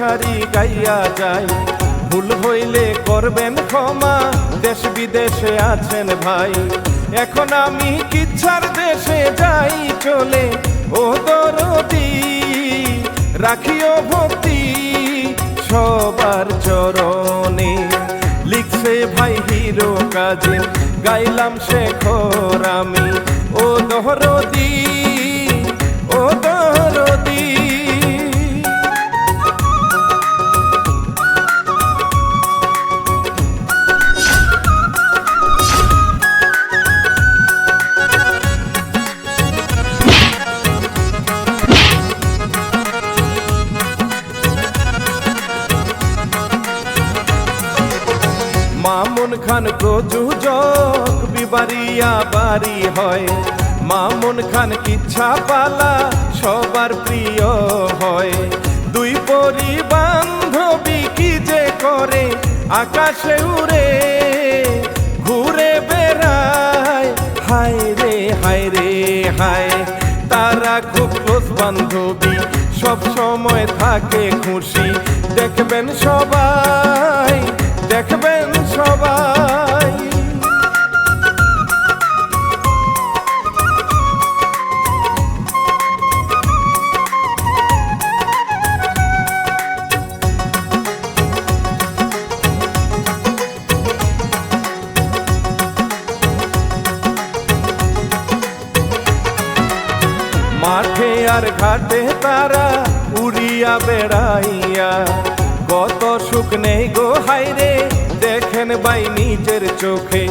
সারি গাইয়া যাই। ভুল হইলে করবেন ক্ষমা, দেশ বিদেশে আছেন ভাই। এখন আমি কিচ্ছার দেশে যাই চলে, ও দরদি রাখিও ভক্তি সবার চরণে। লিখছে ভাই হিরো কাজী, গাইলাম শেখর আমি। ও দরদি, ও দরদি। মামুন খান প্রযোজক, বিবারিয়া বাড়ি হয়। মামুন খান কিচ্ছা পালা সবার প্রিয় হয়। দুই পরি বান্ধবী কি যে করে আকাশে উড়ে, ঘুরে বেড়ায় হায় রে হায় রে হায়। তারা খুব ক্লোজ বান্ধবী, সব সময় থাকে খুশি। দেখবেন সবাই, দেখবেন সবাই। মাঠে আর ঘাটে তারা উড়িয়া বেড়াইয়া, কত সুখ নেই গো হাইরে দেখেন ভাই নিজের চোখে।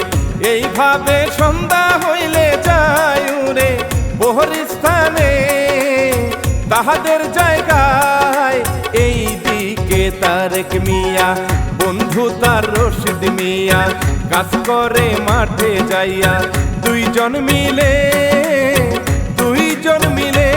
এইভাবে সন্ধ্যা হইলে যায় উড়ে বহরিস্থানে তাহাদের জায়গায়। এই দিকে তারেক মিয়া, বন্ধু তার রশিদ মিয়া, কাজ করে মাঠে যাইয়া। দুইজন মিলে, দুইজন মিলে।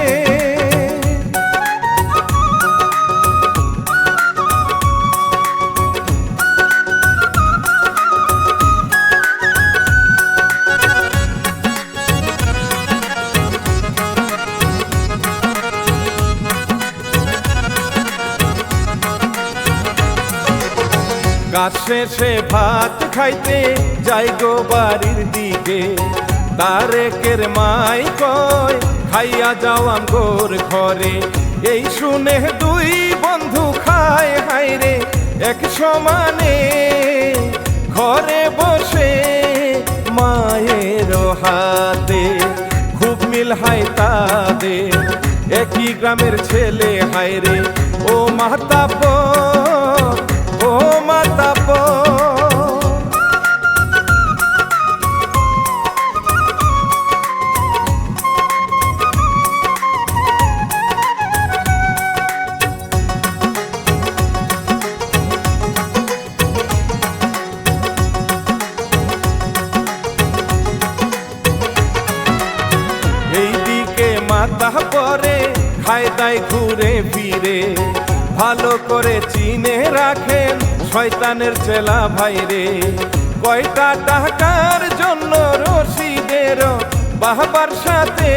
কাজ শেষে ভাত খাইতে যাই গো বাড়ির দিকে। তারেকের মাই কয় খাইয়া যাও আমগোর ঘরে। এই শুনে দুই বন্ধু খায় হায়রে এক সমানে, ঘরে বসে মায়ের হাতে। খুব মিল হাই তাদের, একই গ্রামের ছেলে হায়রে। ও মাতাব্বর, ও মাতাব্বর। এইদিকে মাথা পরে খায় দায় ঘুরে ফিরে, ভালো করে চিনে রাখেন শয়তানের চেলা ভাইরে। কয়টা টাকার জন্য রশিদের বাহবার সাথে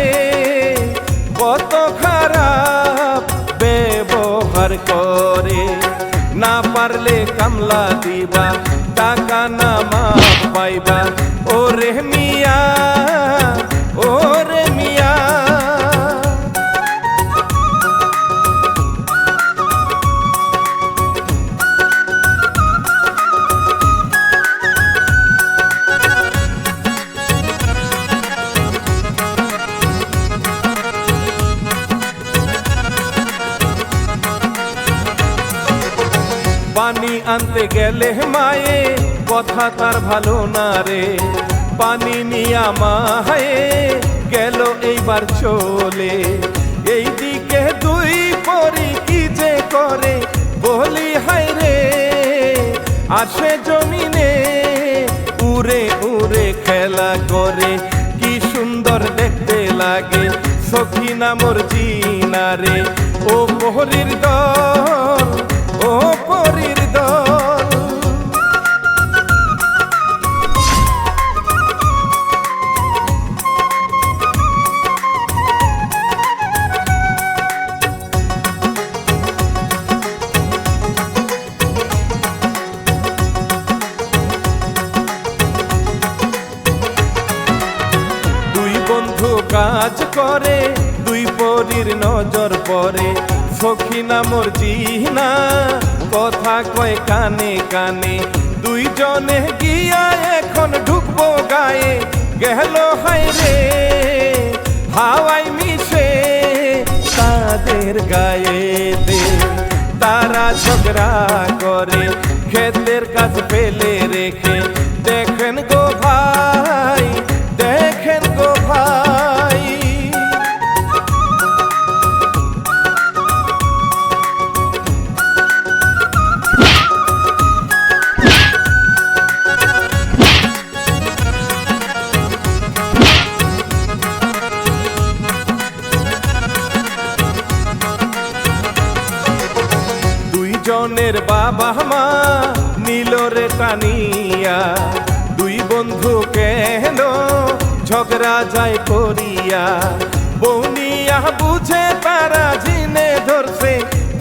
কত খারাপ ব্যবহার করে। না পারলে কামলা দিবা, টাকা না মাপ পাইবা। ও রে মিয়া, ও রে মিয়া। পানি আনতে গেলে মায়ে কথা তার ভালো না রে। পানি নিয়া মায়ে গেল এইবার চলে। এইদিকে দুই পরি কি যে করে বলি হায় রে। আসে জমিনে উড়ে উড়ে খেলা করে, কি সুন্দর দেখতে লাগে সখিনা মোর জিনা রে। ও পহরির দল, ও পরীর দল। আওয়াজ করে দুই পরীর নজর পড়ে সখিনা মোর জিনা কথা কয় কানে কানে দুইজনে গিয়া এখন ঢুকবো গায়ে গেল হাইরে হাওয়াই মিশে তাদের গায়ে দে তারা ঝগড়া করে ক্ষেতের কাজ ফেলে রেখে দেখেন গো ভাই দেখেন গো ভাই দুইজনের বাবা মা নীল রে টানিয়া দুই বন্ধু কেন ঝগড়া যায় করিয়া বৌনিয়া বুঝে তারা জিনে ধরছে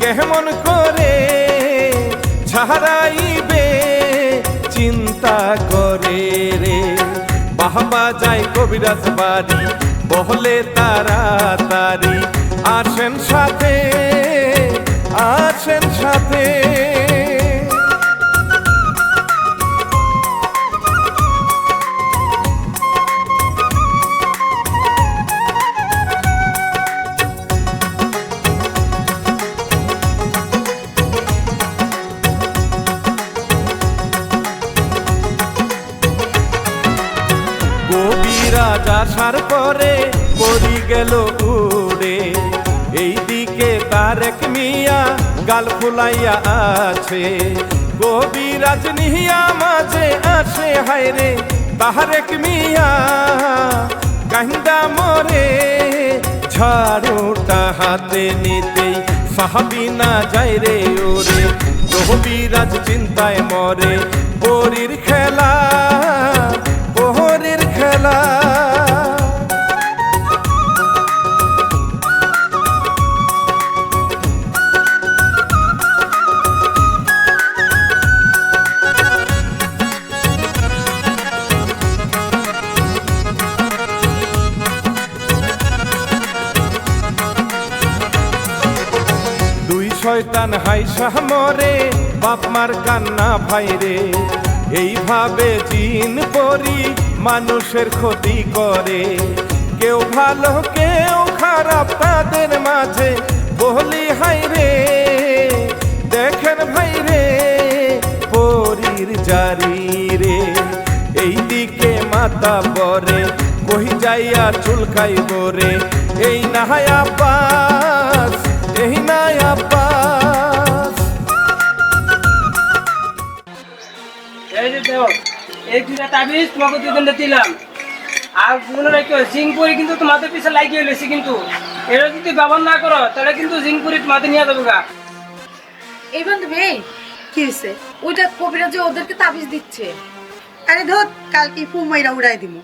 কেমন করে ছাড়াইবে চিন্তা করে রে বাহবা যায় কবিরাজ বাড়ি বহলে তাড়াতাড়ি আসেন সাথে আসেন সাথে কবিরাজ আসার পরে পরি গেল উড়ে এইদিকে তারেক মিয়া গাল ফুলাইয়া আছে কবিরাজ নিহিয়া মাঝে আসে হায়রে তারেক মিয়া কাহিন্দা মরে ঝাড়ুটা হাতে নিতেই সাহাবিনা যায় রে ওরে কবিরাজ চিন্তায় মরে পরীর খেলা পরীর খেলা শয়তান হাইসা মরে বাপ মার কান্না ভাইরে এইভাবে জিন পরি মানুষের ক্ষতি করে কেউ ভালো কেউ খারাপ তাদের মাঝে বলি হাইরে দেখেন ভাইরে পরীর জারি রে এইদিকে মাথা পরে কহি যাইয়া চুলকাই বরে এই নাহায়া পাস এই নায়া পাস এই যে দেখো এই দুটা তাবিজ তোমাকে দুজনটা দিলাম আর মনে রাখো জিংপুরি কিন্তু তোমাদের পিছে লাগিয়ে লইছি কিন্তু এরা যদি ব্যবহার না করো তাহলে কিন্তু জিংপুরি তোমাদের নিয়ে যাবো গা এই বান্ধবী কি হয়েছে ওইটা কবিরা যে ওদেরকে তাবিজ দিচ্ছে আরে ধর কালকে ফুমাইরা উড়াই দিব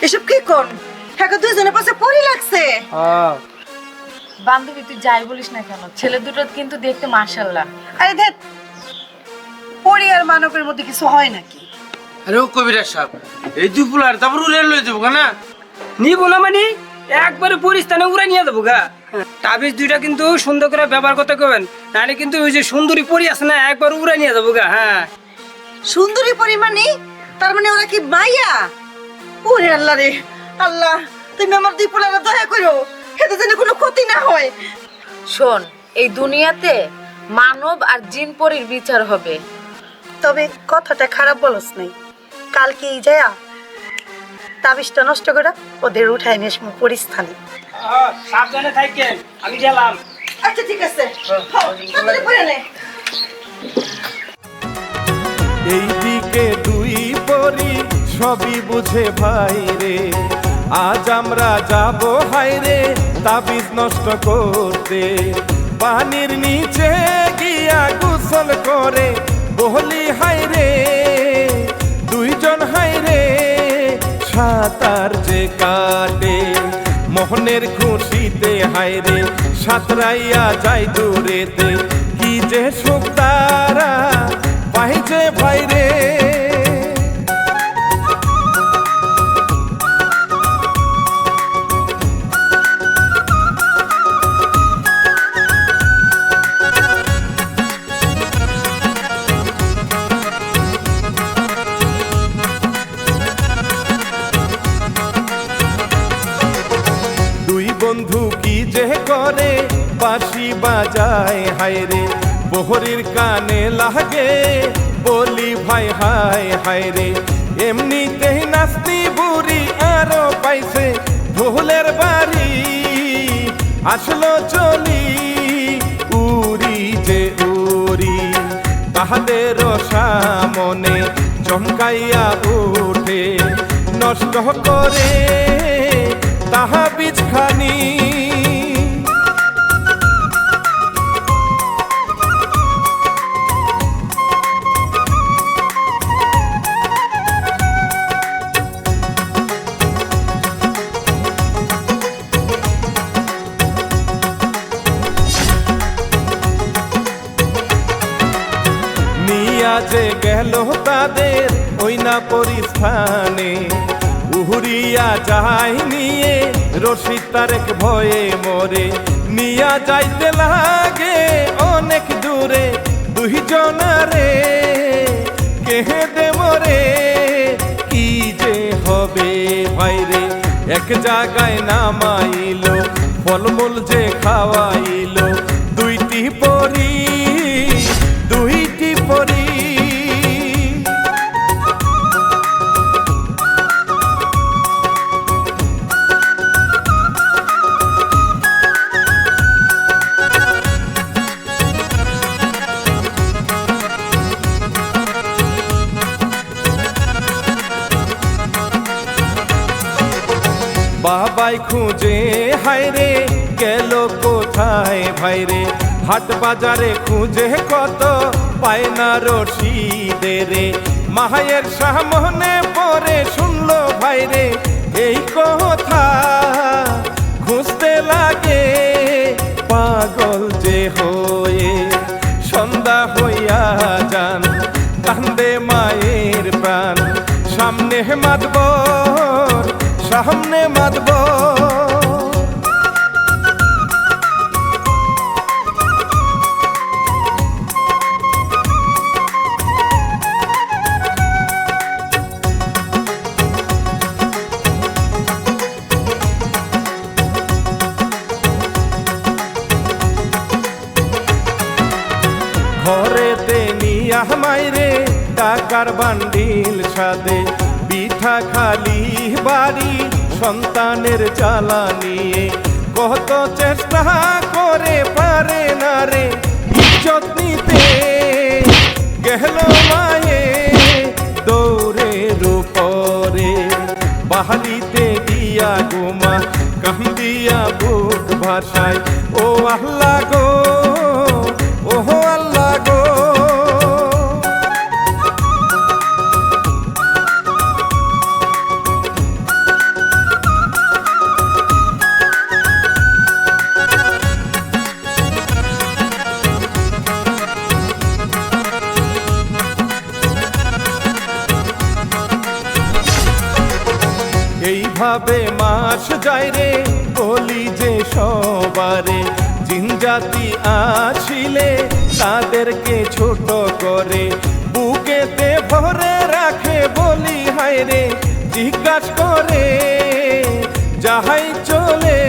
এসব কি কোন হ্যাঁ দুজনের পাশে পরি লাগছে বান্ধবী তুই যাই বলিস না কেন ছেলে দুটো কিন্তু দেখতে মাশাআল্লাহ আরে ধর পরি আর মানবের মধ্যে কিছু হয় নাকি আরে ও কবিরাজ সাহেব এই দুই ফুলার তারপর উড়ে লয়ে যাবো না নিব না মানে একবারে পরিস্থানে উড়ে নিয়ে যাবো গা তাবিজ দুইটা কিন্তু সুন্দর করে ব্যবহার করতে কবেন নাহলে কিন্তু ওই যে সুন্দরী পরি আছে না একবার উড়ে নিয়ে যাবো গা হ্যাঁ সুন্দরী পরিমাণে তার মানে ওরা কি মাইয়া ওরে আল্লাহ রে আল্লাহ তুমি আমার দুই পোলারে দয়া করো এতে যেন কোনো ক্ষতি না হয় শোন এই দুনিয়াতে মানব আর জিন পরীর বিচার হবে তবে কথাটা খারাপ বলস নাই কালকে এই যায়া তাবিজটা নষ্ট করে ওদের উঠাই নিস পরিস্থানে সাবধানে থাকেন আমি গেলাম আচ্ছা ঠিক আছে তাড়াতাড়ি পরে নে এইদিকে দুই পরি সবই বুঝে ভাই রে আজ আমরা যাব হাইরে তাবিজ নষ্ট করতে পানির নিচে গিয়া গোসল করে বহলি হাইরে দুইজন হাইরে সাঁতার যে কাটে মোহনের খুশিতে হাইরে সাঁতরাইয়া যায় দূরেতে কি যে সুখ তারা পাইছে ভাইরে বাঁশি বাজায় হায়রে বহরির কানে লাগে বলি ভাই হায় হায়রে এমনিতেই নাচনি বুড়ি আরো পাইছে ঢোলের বাড়ি আসলো চলি উড়ি যে উড়ি তাহাদের সামনে চমকাইয়া উঠে নষ্ট করে তাহা বীজখানি যে গেল তাদের ওই না পরিস্থানে উহুরিয়া যাই নিয়ে রশিদ তারেক ভয়ে মরে নিয়া যাইতে লাগে অনেক দূরে দুইজনারে কেহেদে মরে কি যে হবে ভাইরে এক জায়গায় নামাইল ফলমূল যে খাওয়াইল দুইটি পরি বাবাই খুঁজে হায়রে গেল কোথায় ভাইরে হাট বাজারে খুঁজে কত পায় না রশিদের মায়ের সামনে পরে শুনলো ভাইরে এই কথা খুঁজতে লাগে পাগল যে হয়ে সন্ধ্যা হইয়া যান কান্দে মায়ের প্রাণ সামনে মাতবর সামনে মাতবর ঘরেতে নিয়া মাইরে টাকার বান্ডিল সাদে পিঠা খালি বাড়ি সন্তানের জ্বালা নিয়ে কত চেষ্টা করে পারে না রে ইজ্জত নিতে গেল মায়ে দৌড়ের উপরে বাহালিতে গিয়া গোমা কান্দিয়া বুক ভাষায় ও আল্লাহ গো ও আল্লাহ গো এইভাবে মাস যায় রে বলি যে সবারে জিনজাতি আসিলে তাদেরকে ছোট করে বুকেতে ভরে রাখে বলি হায় রে জিজ্ঞাসা করে যাহাই চলে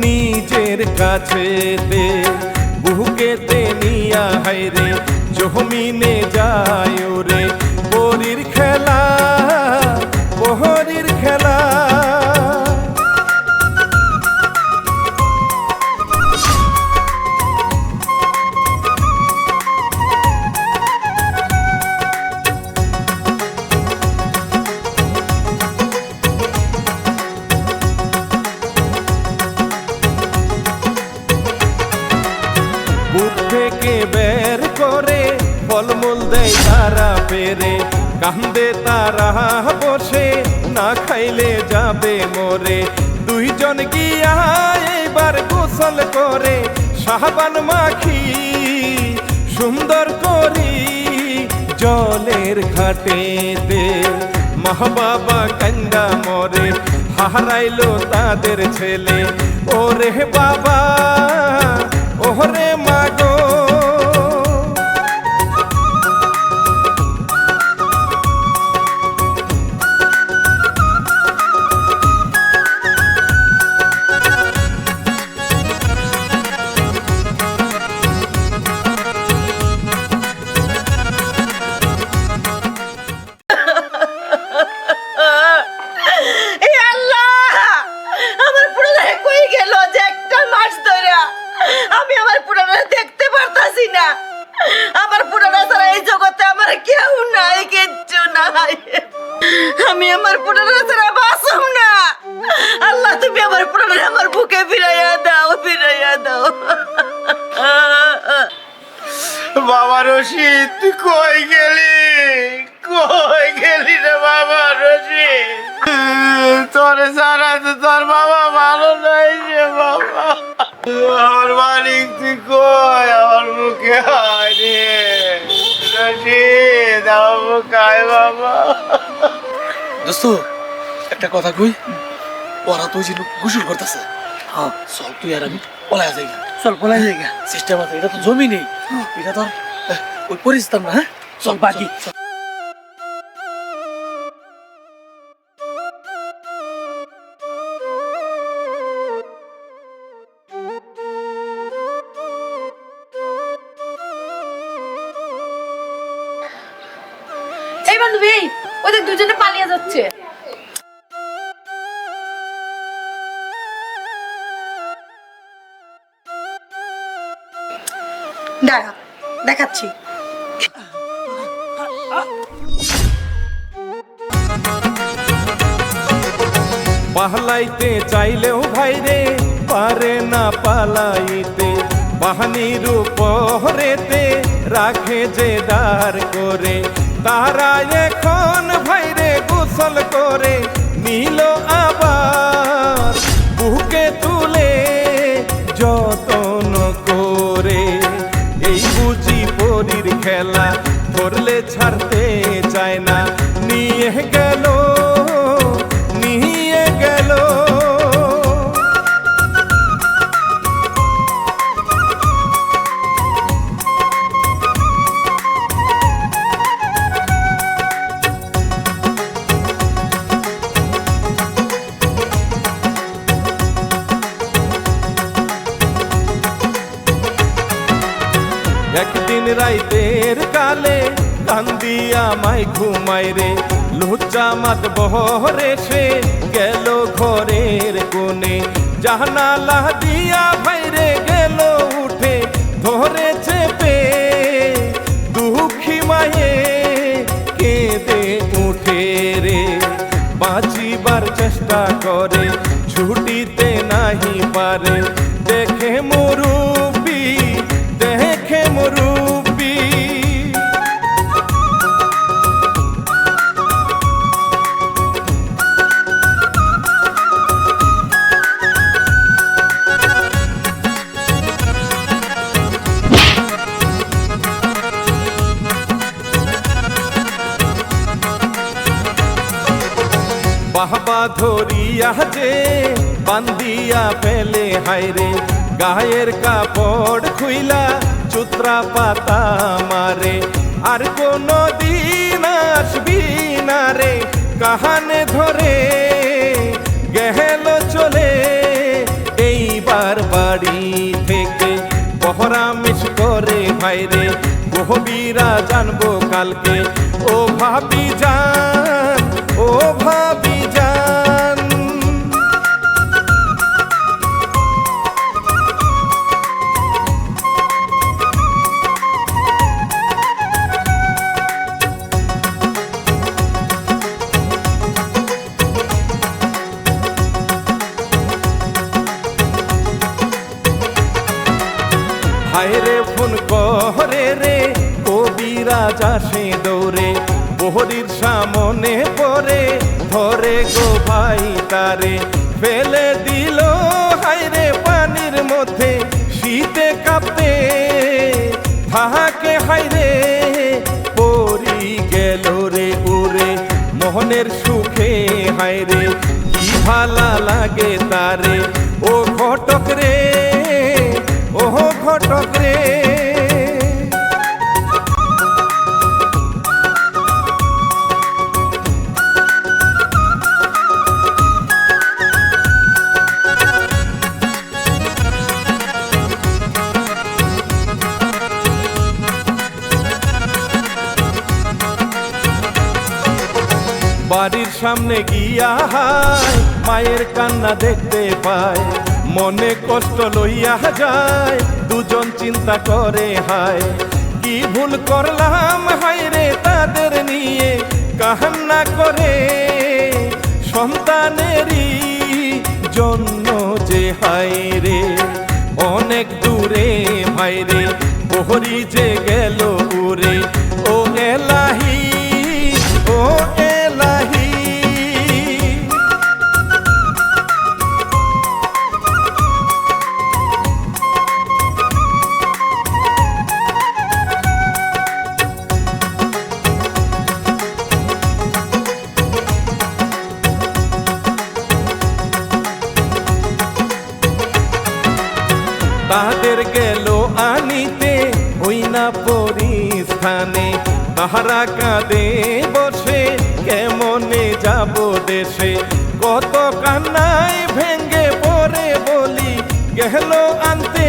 নিজের কাছে বুকেতে নিয়া হায় রে জমিনে যায় রে পরীর খেলা প্রহরীর খেলা বুক থেকে বের করে ফলমূল দেয় তারা পেরে কান্দে তারা বসে না খাইলে যাবে মরে দুইজন গিয়া এবার গোসল করে সাবান মাখি সুন্দর করি জলের ঘাটেতে মা বাবা কান্দা মরে হারাইলো তাদের ছেলে ওরে বাবা ওরে মাগো নাই, আমি আমার পোটারে ছাড়া বাঁচব না। আল্লাহ তুমি আমার পোটারে আমার বুকে ফিরাইয়া দাও, ফিরাইয়া দাও। বাবা রশিদ, তুই কই গেলি? কই গেলি রে বাবা রশিদ? তোরে ছাড়া তো তোর বাবা ভালো নাই রে বাবা। আমার মালিক তুই কই? আমার মুখে আয় রে রশিদ, আমার মুখে আয় বাবা। দোস্ত একটা কথা কই, ওরা তুই যে গোসল করতেছে, হ্যাঁ চল তুই আর আমি পলায়া যাই। চল পলাই জায়গা সিস্টেম আছে, এটা তো জমি নেই, এটা তো ওই পরিস্তান না। হ্যাঁ চল বাকি এই বান্ধবী, ওদের দুজনে পালিয়ে যাচ্ছে। দাঁড়া, দেখাচ্ছি। পালাইতে চাইলেও ভাইরে পারে না পালাইতে, বাহানির উপরেতে রাখে যে দাঁড় করে। তারা এখন ভাইরে গোসল করে নিল আবার, বুকে তুলে যতন করে। এই বুঝি পরীর খেলা, ধরলে ছাড়তে চায় না, নিয়ে গেল নিয়ে গেল। একদিন রাইতের কালে কান্দিয়া মাই ঘুমাই রে, লুচ্চা মাত বহরে সে গেল ঘরের কোণে। জানালা দিয়া ভাইরে গেল উঠে, ধরে চেপে দুঃখী মায়ে কেঁদে উঠে রে। বাঁচিবার চেষ্টা করে ছুটিতে নাহি পারে, দেখে মুরুব্বি দেখে মুরুব্বি। বাহবা ধরিয়া যে বান্দিয়া ফেলে হায়রে, গায়ের কাপড় খুইলা চুত্রা পাতা মারে। আর কোনো দিন আসবি না রে, কাহানে ধরে গেল চলে। এইবার বাড়ি থেকে পহরা মিস করে ভাইরে, গহবীরা জানবো কালকে। ও ভাবি যান, ও ভাবি যান। হায়রে ফোন করে রে, কবিরাজ আসে দৌড়ে, বহরির সামনে পরে ধরে গো ভাই তারে। ফেলে দিল হায়রে পানির মধ্যে, শীতে কাঁপতে থাকে হায়রে। পরি গেল রে উড়ে মোহনের সুখে হায়রে, কি ভালা লাগে তারে। ও ঘটক রে, ও ঘটক রে। বাড়ির সামনে গিয়া হায় মায়ের কান্না দেখতে পায়, মনে কষ্ট লইয়া যায়, দুজন চিন্তা করে হায়। কি ভুল করলাম হায় রে তাদের নিয়ে, কান্না করে সন্তানেরই জন্য যে হায়রে অনেক দূরে ভাইরে প্রহরী যে গেল উরে ও এলাহি ও এলাহি। তাদের গেল আনিতে ওই না পরিস্থানে তাহারা কাঁদে বসে কেমনে যাব দেশে কত কান্নায় ভেঙ্গে পড়ে বলি গেল আনতে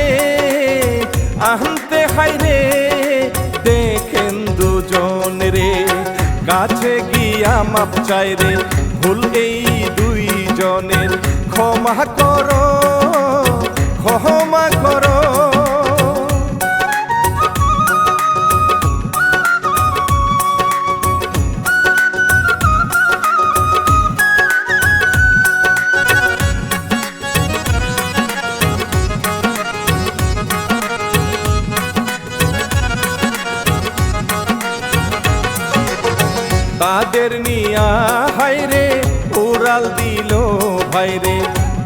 আনতে হাইরে দেখেন দুজন রে কাছে গিয়া মাপ চাই রে ভুল এই দুইজনের ক্ষমা করো ক্ষমা করো। তাদের নিয়া হাইরে উড়াল দিল ভাইরে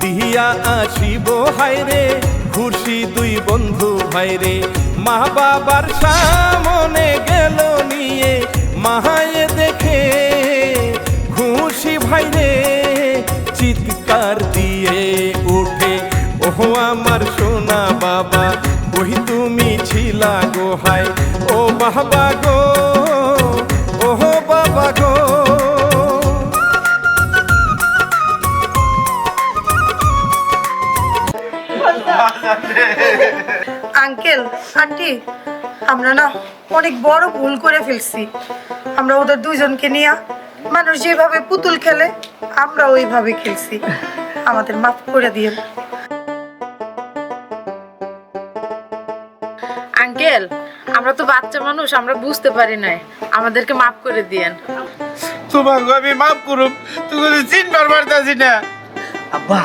দিয়া আসিব হাইরে খুশি দুই বন্ধু ভাইরে মা বাবার সামনে গেল নিয়ে মাহায়ে দেখে খুশি ভাইরে চিৎকার দিয়ে উঠে ওহো আমার সোনা বাবা ওই তুমি ছিলা গো হায় ও বাবা গো ওহো বাবা গো। আঙ্কেল আন্টি আমরা না অনেক বড় ভুল করে ফেলছি। আমরা ওদের দুইজনকে নিয়ে মানুষ যেভাবে পুতুল খেলে আমরা ওইভাবে খেলছি, আমাদের মাফ করে দিন। আঙ্কেল আমরা তো বাচ্চা মানুষ, আমরা বুঝতে পারি নাই, আমাদেরকে মাফ করে দিয়েন। তোমাকে আমি মাফ করুম, তুমি চিনবার পারতাছি না। আব্বা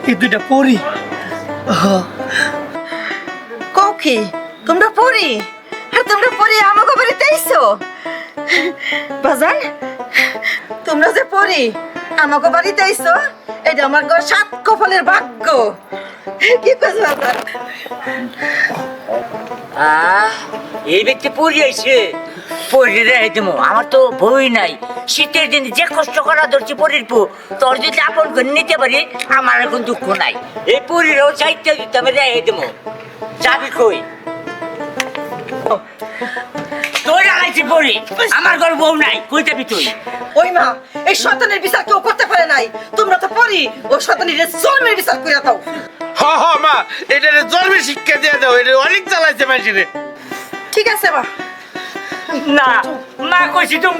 এই দুইটা পরি কি তোমরা পড়ি আর তোমরা পড়ি আমাকে বাড়িতে আইছো বাজান, তোমরা যে পড়ি আমাকে বাড়িতে আইছো এটা আমার ঘর সাত কপালের ভাগ্য। কি কইছ বাজান? এই ব্যক্তি পড়ি আইছে পড়ি রে দেমো, আমার তো বই নাই। শীতের দিন যে কষ্ট করা ধরছি পড়ির পু, তোর যদি আপন করে নিতে পারি আমার এখন দুঃখ নাই। এই পড়িরও চাইতে দিতে আমি রে দেমো, যাবি কই? তোর আগাইছি পড়ি, আমার ঘর বউ নাই, কই যাবি তুই? ওই মা এই শয়তানের বিচার কেউ করতে পারে নাই, তোমরা তো পড়ি ওই শয়তানের জন্মের বিচার করে দাও। হ হ মা, এটা জন্মের শিক্ষা দিয়ে দাও, এটা অনেক চালাইছে মাঝিরে। ঠিক আছে মা। না মা কইছি তুমি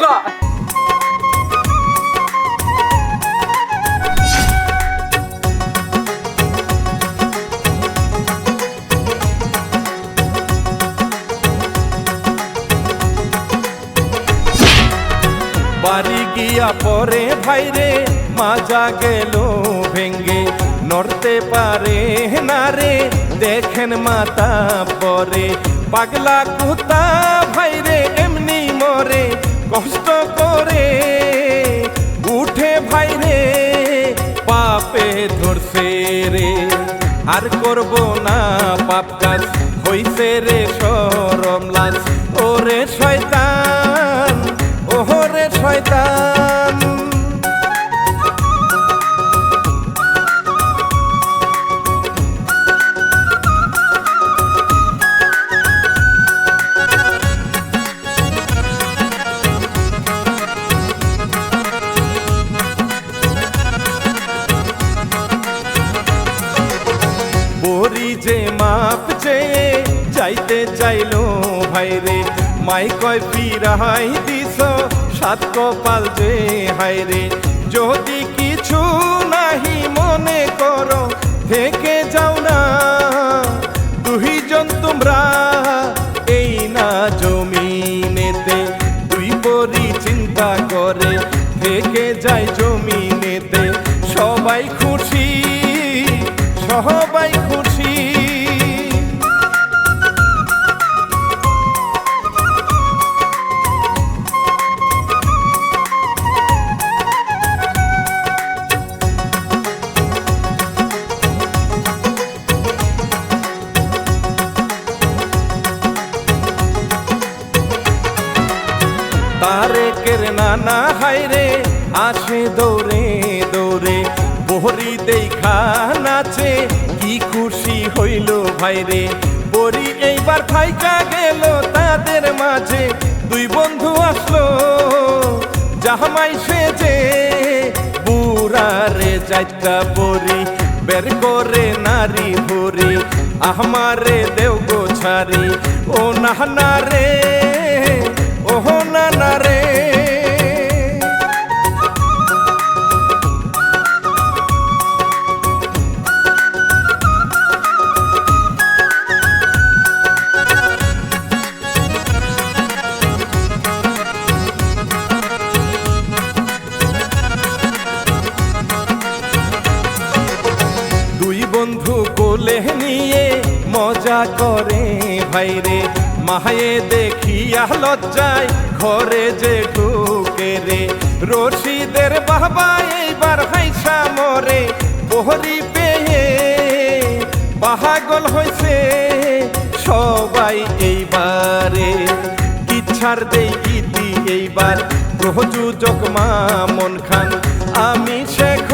বাড়ি গিয়া পরে ভাইরে মাজা গেল ভেঙ্গে নড়তে পারে না রে দেখেন মাতা পরে পাগলা কুতা ভাইরে এমনি মরে কষ্ট করে উঠে ভাইরে পাপে ধরছে রে আর করব না পাপ কাজ হইছে রে শরম লাজ ওরে শয়তান ওরে শয়তান। বরি যে মাপ চেয়ে চাইতে চাইলো ভাইরে মাই কয় ফিরাই দিস সাত কপাল যে হাইরে যদি কিছু নাহি মনে করো থেকে যাও না দুইজন তোমরা এই না জমিনেতে দুই পরি চিন্তা করে থেকে যায় জমিনেতে সবাই খুশি সবাই খুশি। তারেকের নানা হাইরে আসে দৌড়ে দৌড়ে পরি দেখা নাচে কি খুশি হইল ভাইরে। পরি এইবার থাইকা গেল তাদের মাঝে দুই বন্ধু আসলো জামাই সেজে বুড়ারে যাইতা পরি বের করে নারী ভরি আমারে দেও গো ছাড়ি ও না রে ও না রে। দুই বন্ধু কোলে নিয়ে মজা করে ভাইরে মায়ে দেখিয়া লজ্জায় ঘরে যে ঢুকে রে। রশিদের বাবা এইবার হাইসা মরে বহরি পেয়ে পাগল হয়েছে সবাই এইবারে। ইচ্ছার দেই গীতি এইবার প্রযোজক মামুন খান আমি শেখ